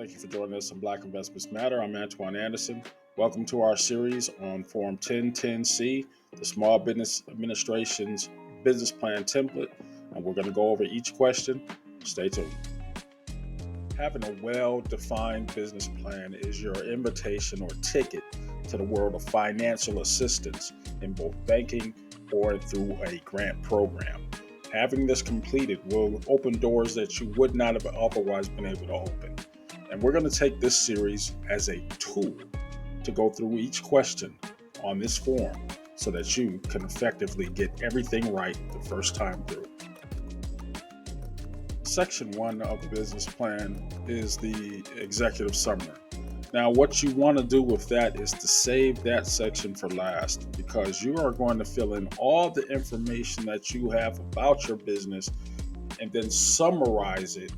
Thank you for joining us on Black Investments Matter. I'm Antoine Anderson. Welcome to our series on Form 1010C, the Small Business Administration's business plan template. And we're going to go over each question. Stay tuned. Having a well-defined business plan is your invitation or ticket to the world of financial assistance in both banking or through a grant program. Having this completed will open doors that you would not have otherwise been able to open. And we're going to take this series as a tool to go through each question on this form so that you can effectively get everything right the first time through. Section 1 of the business plan is the executive summary. Now, what you want to do with that is to save that section for last, because you are going to fill in all the information that you have about your business and then summarize it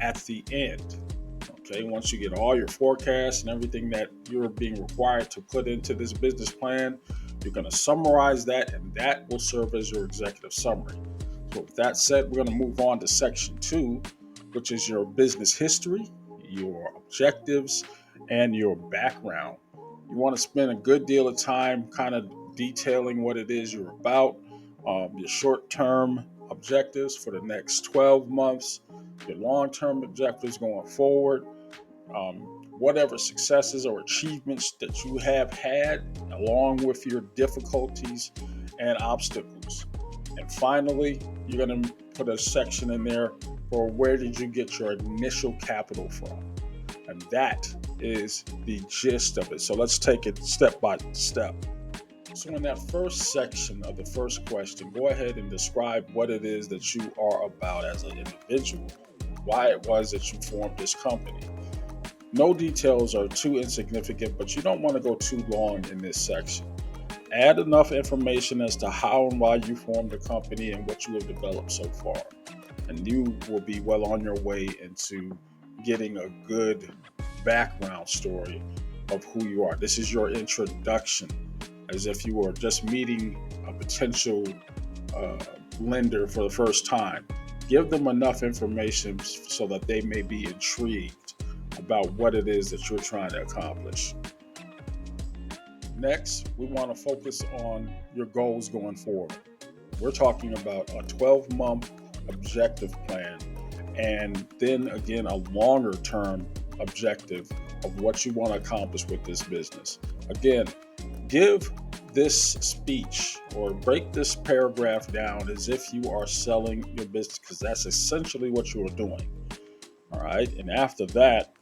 at the end. Okay, once you get all your forecasts and everything that you're being required to put into this business plan, you're going to summarize that, and that will serve as your executive summary. So with that said, we're going to move on to section 2, which is your business history, your objectives, and your background. You want to spend a good deal of time kind of detailing what it is you're about, your short-term objectives for the next 12 months, your long-term objectives going forward, whatever successes or achievements that you have had, along with your difficulties and obstacles. And finally, you're going to put a section in there for where did you get your initial capital from. And that is the gist of it. So let's take it step by step. So in that first section of the first question, go ahead and describe what it is that you are about as an individual, why it was that you formed this company. No details are too insignificant, but you don't want to go too long in this section. Add enough information as to how and why you formed the company and what you have developed so far. And you will be well on your way into getting a good background story of who you are. This is your introduction, as if you were just meeting a potential lender for the first time. Give them enough information so that they may be intrigued about what it is that you're trying to accomplish. Next, we want to focus on your goals going forward. We're talking about a 12-month objective plan, and then again, a longer term objective of what you want to accomplish with this business. Again, give this speech or break this paragraph down as if you are selling your business, because that's essentially what you are doing. All right. And after that,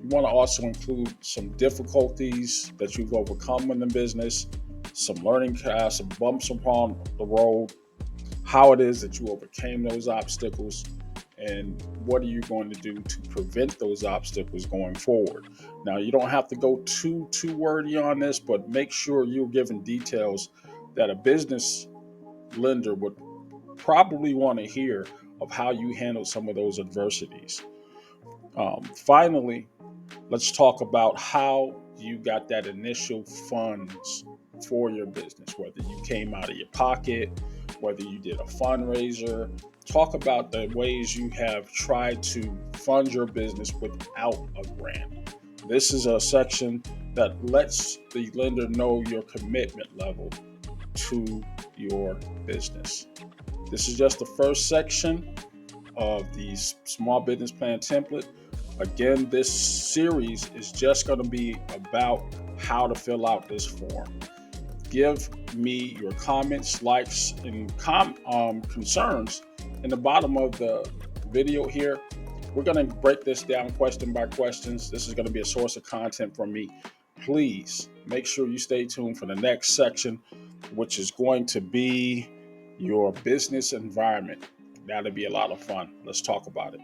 you want to also include some difficulties that you've overcome in the business, some learning curves, some bumps upon the road, how it is that you overcame those obstacles, and what are you going to do to prevent those obstacles going forward. Now, you don't have to go too wordy on this, but make sure you're giving details that a business lender would probably want to hear of how you handle some of those adversities. Finally, let's talk about how you got that initial funds for your business, whether you came out of your pocket, whether you did a fundraiser. Talk about the ways you have tried to fund your business without a grant. This is a section that lets the lender know your commitment level to your business. This is just the first section of the small business plan template. Again, this series is just going to be about how to fill out this form. Give me your comments, likes, and concerns in the bottom of the video here. We're going to break this down question by questions. This is going to be a source of content for me. Please make sure you stay tuned for the next section, which is going to be your business environment. That'll be a lot of fun. Let's talk about it.